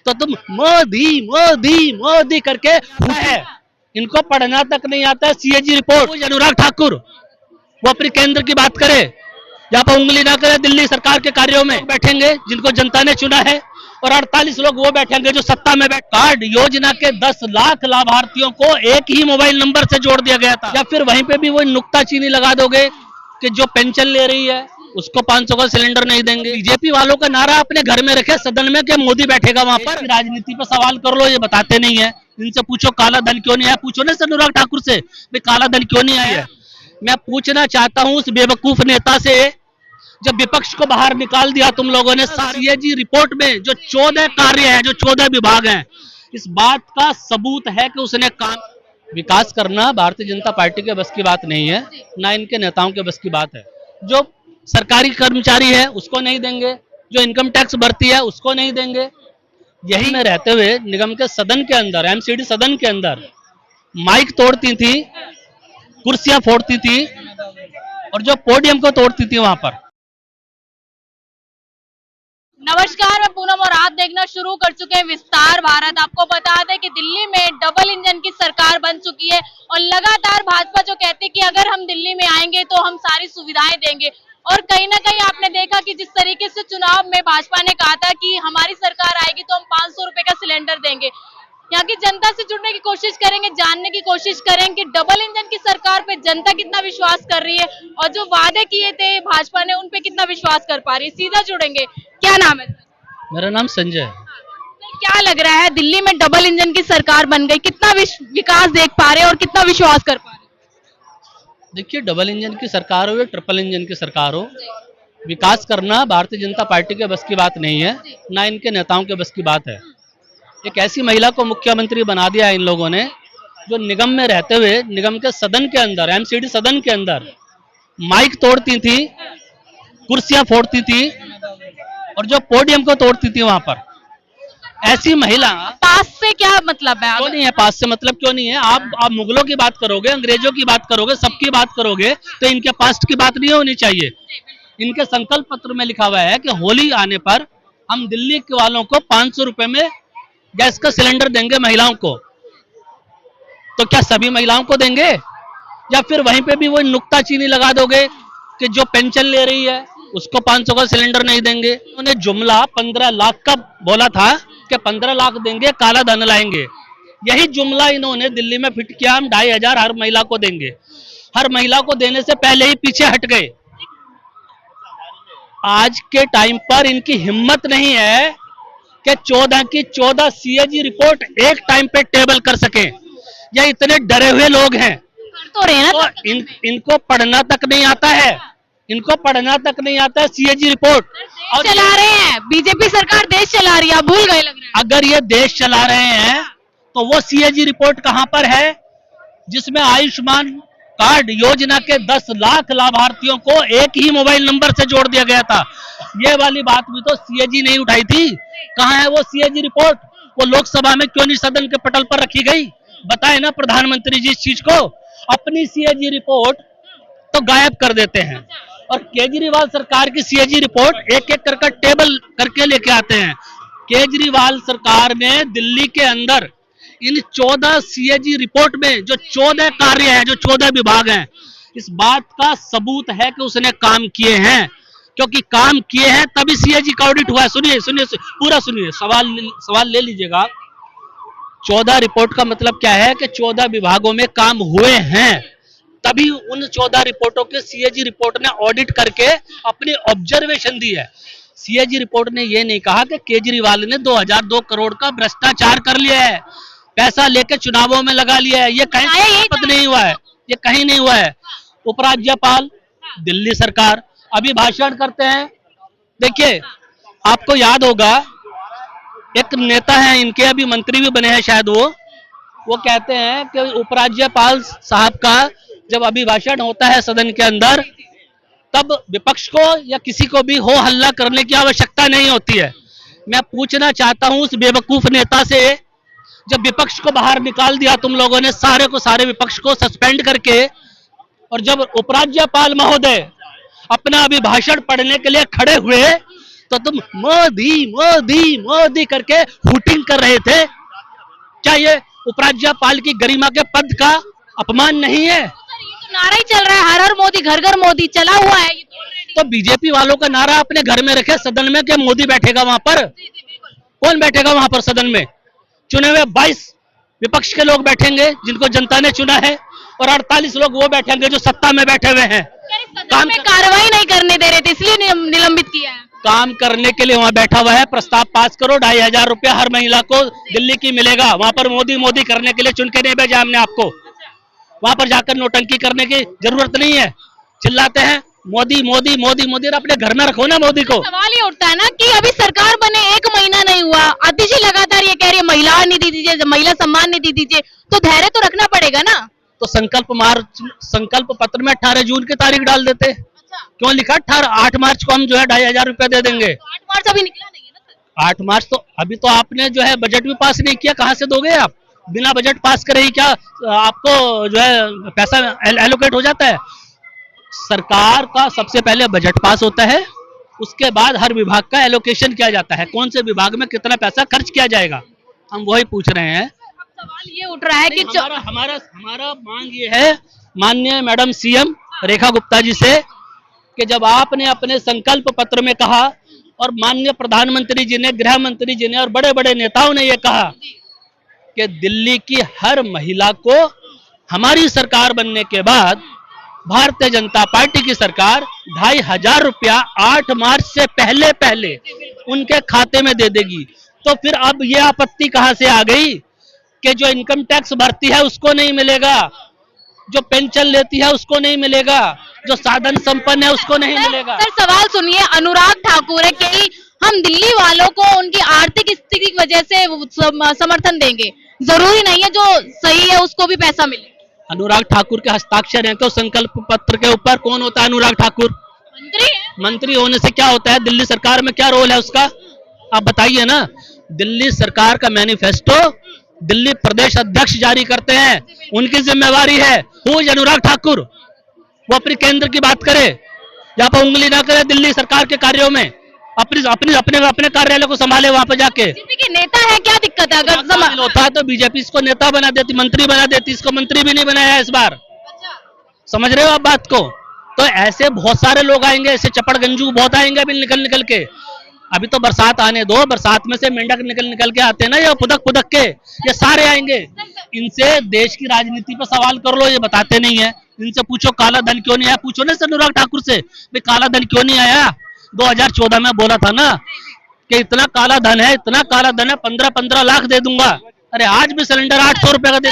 तो तुम मोदी मोदी मोदी करके है। इनको पढ़ना तक नहीं आता है। सीएजी रिपोर्ट, अनुराग ठाकुर वो अपने केंद्र की बात करे, यहाँ पर उंगली ना करे दिल्ली सरकार के कार्यों में बैठेंगे जिनको जनता ने चुना है, और 48 लोग वो बैठेंगे जो सत्ता में बैठ। कार्ड योजना के 10 लाख लाभार्थियों को एक ही मोबाइल नंबर से जोड़ दिया गया था। या फिर वहीं पे भी वो नुक्ताचीनी लगा दोगे कि जो पेंशन ले रही है उसको 500 का सिलेंडर नहीं देंगे। बीजेपी वालों का नारा अपने घर में रखे सदन में कि मोदी बैठेगा वहां पर। राजनीति पर सवाल कर लो, ये बताते नहीं है। इनसे पूछो काला धन क्यों नहीं आया, पूछो ना अनुराग ठाकुर से भाई काला धन क्यों नहीं आया। मैं पूछना चाहता हूं उस बेवकूफ नेता से, जब विपक्ष को बाहर निकाल दिया तुम लोगों ने, सीएजी रिपोर्ट में जो 14 कार्य हैं, जो 14 विभाग हैं, इस बात का सबूत है कि उसने काम। विकास करना भारतीय जनता पार्टी के बस की बात नहीं है, ना इनके नेताओं के बस की बात है। जो सरकारी कर्मचारी है उसको नहीं देंगे, जो इनकम टैक्स भरती है उसको नहीं देंगे। यही में रहते हुए निगम के सदन के अंदर, एमसीडी सदन के अंदर माइक तोड़ती थी, कुर्सियां फोड़ती थी, और जो पोडियम को तोड़ती थी वहां पर। नमस्कार, मैं पूनम और आप देखना शुरू कर चुके हैं विस्तार भारत। आपको बता दें कि दिल्ली में डबल इंजन की सरकार बन चुकी है और लगातार भाजपा जो कहती है कि अगर हम दिल्ली में आएंगे तो हम सारी सुविधाएं देंगे। और कहीं ना कहीं आपने देखा कि जिस तरीके से चुनाव में भाजपा ने कहा था कि हमारी सरकार आएगी तो हम 500 रुपए का सिलेंडर देंगे। यहाँ की जनता से जुड़ने की कोशिश करेंगे, जानने की कोशिश करेंगे कि डबल इंजन की सरकार पे जनता कितना विश्वास कर रही है और जो वादे किए थे भाजपा ने उन पे कितना विश्वास कर पा रही है। सीधा जुड़ेंगे। क्या नाम है? मेरा नाम संजय है। क्या लग रहा है दिल्ली में डबल इंजन की सरकार बन गई, कितना विकास देख पा रहे हैं और कितना विश्वास कर पा रहे हैं? देखिए, डबल इंजन की सरकार हो या ट्रिपल इंजन की सरकार हो, विकास करना भारतीय जनता पार्टी के बस की बात नहीं है, ना इनके नेताओं के बस की बात है। एक ऐसी महिला को मुख्यमंत्री बना दिया है इन लोगों ने, जो निगम में रहते हुए निगम के सदन के अंदर, एमसीडी सदन के अंदर माइक तोड़ती थी, कुर्सियां फोड़ती थी, और जो पोडियम को तोड़ती थी वहां पर। ऐसी महिला पास से क्या मतलब है? क्यों नहीं है? पास से मतलब क्यों नहीं है? आप मुगलों की बात करोगे, अंग्रेजों की बात करोगे, सबकी बात करोगे तो इनके पास्ट की बात नहीं होनी चाहिए। इनके संकल्प पत्र में लिखा हुआ है कि होली आने पर हम दिल्ली के वालों को 500 रुपए में गैस का सिलेंडर देंगे महिलाओं को। तो क्या सभी महिलाओं को देंगे? या फिर वहीं पे भी वो नुक्ताचीनी लगा दोगे कि जो पेंशन ले रही है उसको 500 का सिलेंडर नहीं देंगे। उन्होंने जुमला 15 लाख का बोला था कि 15 लाख देंगे, काला धन लाएंगे। यही जुमला इन्होंने दिल्ली में फिट किया, हम 2500 हर महिला को देंगे। हर महिला को देने से पहले ही पीछे हट गए। आज के टाइम पर इनकी हिम्मत नहीं है कि 14 की 14 सीएजी रिपोर्ट एक टाइम पे टेबल कर सके। ये इतने डरे हुए लोग हैं तो इनको पढ़ना तक नहीं आता है। इनको पढ़ना तक नहीं आता है सीएजी रिपोर्ट। और चला रहे हैं बीजेपी सरकार, देश चला रही है, भूल गए लग रहा है। अगर ये देश चला रहे हैं तो वो सीएजी रिपोर्ट कहां पर है जिसमें आयुष्मान कार्ड योजना के 10 लाख लाभार्थियों को एक ही मोबाइल नंबर से जोड़ दिया गया था। ये वाली बात भी तो सीएजी नहीं उठाई थी। कहां है वो सीएजी रिपोर्ट? वो लोकसभा में क्यों नहीं सदन के पटल पर रखी गई? बताए ना प्रधानमंत्री जी इस चीज को। अपनी सीएजी रिपोर्ट तो गायब कर देते हैं, और केजरीवाल सरकार की सीएजी रिपोर्ट एक एक करके टेबल करके लेके आते हैं। केजरीवाल सरकार ने दिल्ली के अंदर इन 14 सीएजी रिपोर्ट में जो 14 कार्य हैं, जो 14 विभाग हैं, इस बात का सबूत है कि उसने काम किए हैं। क्योंकि काम किए हैं तभी सीएजी का ऑडिट हुआ है। सुनिए सुनिए पूरा सुनिए, सवाल ले लीजिएगा। 14 रिपोर्ट का मतलब क्या है कि 14 विभागों में काम हुए हैं, तभी उन 14 रिपोर्टों के सीएजी रिपोर्ट ने ऑडिट करके अपनी ऑब्जर्वेशन दी है। सीएजी रिपोर्ट ने यह नहीं कहा कि केजरीवाल ने 2002 करोड़ का भ्रष्टाचार कर लिया है, पैसा लेके चुनावों में लगा लिया है। ये कहीं साबित नहीं हुआ है, ये कहीं नहीं हुआ है। उपराज्यपाल दिल्ली सरकार अभी भाषण करते हैं। देखिए, आपको याद होगा एक नेता है इनके, अभी मंत्री भी बने हैं शायद, वो कहते हैं कि उपराज्यपाल साहब का जब अभिभाषण होता है सदन के अंदर, तब विपक्ष को या किसी को भी हो हल्ला करने की आवश्यकता नहीं होती है। मैं पूछना चाहता हूं उस बेवकूफ नेता से, जब विपक्ष को बाहर निकाल दिया तुम लोगों ने, सारे को सारे विपक्ष को सस्पेंड करके, और जब उपराज्यपाल महोदय अपना अभिभाषण पढ़ने के लिए खड़े हुए तो तुम मोदी मोदी मोदी करके हूटिंग कर रहे थे। क्या ये उपराज्यपाल की गरिमा के पद का अपमान नहीं है? सर ये तो नारा ही चल रहा है, हर हर मोदी घर घर मोदी चला हुआ है ये तो already। तो बीजेपी वालों का नारा अपने घर में रखे, सदन में, क्या मोदी बैठेगा वहां पर? जी जी बिल्कुल। कौन बैठेगा वहां पर सदन में? चुने हुए 22 विपक्ष के लोग बैठेंगे जिनको जनता ने चुना है, और 48 लोग वो बैठेंगे जो सत्ता में बैठे हुए हैं। सदन में कार्रवाई नहीं करने दे रहे थे इसलिए निलंबित किया है। काम करने के लिए वहां बैठा हुआ है। प्रस्ताव पास करो, 2500 रुपया हर महिला को दिल्ली की मिलेगा। वहां पर मोदी मोदी करने के लिए चुन के नहीं भेजा हमने आपको। वहां पर जाकर नोटंकी करने की जरूरत नहीं है। चिल्लाते हैं मोदी मोदी मोदी मोदी, अपने घर में रखो ना मोदी को। सवाल ये उठता है ना कि अभी सरकार बने 1 महीना नहीं हुआ, अतिथि लगातार ये कह रही है महिला निधि दीजिए, महिला सम्मान निधि दीजिए, तो धैर्य तो रखना पड़ेगा ना। तो संकल्प पत्र में 18 जून की तारीख डाल देते। क्यों लिखा 8 मार्च को हम जो है 2500 रुपया दे देंगे? 8 मार्च अभी निकला नहीं है ना सर। 8 मार्च तो अभी तो आपने जो है बजट भी पास नहीं किया, कहाँ से दोगे आप? बिना बजट पास करे ही क्या आपको जो है पैसा एलोकेट हो जाता है? सरकार का सबसे पहले बजट पास होता है, उसके बाद हर विभाग का एलोकेशन किया जाता है, कौन से विभाग में कितना पैसा खर्च किया जाएगा, हम वही पूछ रहे हैं। सवाल ये उठ रहा है कि हमारा मांग ये है माननीय मैडम सीएम रेखा गुप्ता जी से कि जब आपने अपने संकल्प पत्र में कहा और माननीय प्रधानमंत्री जी ने, गृह मंत्री जी ने और बड़े बड़े नेताओं ने ये कहा कि दिल्ली की हर महिला को हमारी सरकार बनने के बाद भारतीय जनता पार्टी की सरकार 2500 रुपया 8 मार्च से पहले पहले उनके खाते में दे देगी, तो फिर अब ये आपत्ति कहां से आ गई कि जो इनकम टैक्स भरती है उसको नहीं मिलेगा, जो पेंशन लेती है उसको नहीं मिलेगा, जो साधन संपन्न है उसको नहीं मिलेगा। सर सवाल सुनिए, अनुराग ठाकुर है कि हम दिल्ली वालों को उनकी आर्थिक स्थिति की वजह से समर्थन देंगे, जरूरी नहीं है जो सही है उसको भी पैसा मिले। अनुराग ठाकुर के हस्ताक्षर हैं तो संकल्प पत्र के ऊपर? कौन होता है अनुराग ठाकुर? मंत्री है। मंत्री होने से क्या होता है? दिल्ली सरकार में क्या रोल है उसका, आप बताइए ना। दिल्ली सरकार का मैनिफेस्टो दिल्ली प्रदेश अध्यक्ष जारी करते हैं, उनकी जिम्मेवारी है। Who is Anurag Thakur? वो अपने केंद्र की बात करे, यहाँ पर उंगली ना करे दिल्ली सरकार के कार्यों में, अपने कार्यालय को संभाले वहां पर जाके। बीजेपी के नेता है, क्या दिक्कत है? अगर होता है तो बीजेपी इसको नेता बना देती, मंत्री बना देती, इसको मंत्री भी नहीं बनाया है इस बार। समझ रहे हो आप बात को? तो ऐसे बहुत सारे लोग आएंगे, ऐसे चपड़गंजू बहुत आएंगे अभी निकल के। अभी तो बरसात आने दो, बरसात में से मेंढक निकल के आते हैं ना, ये पुदक के, ये सारे आएंगे। इनसे देश की राजनीति पर सवाल कर लो, ये बताते नहीं है। इनसे पूछो काला धन क्यों नहीं आया, पूछो ना अनुराग ठाकुर से भाई काला धन क्यों नहीं आया। 2014 में बोला था ना कि इतना काला धन है 15-15 लाख दे दूंगा, अरे आज भी सिलेंडर 800 रुपए का दे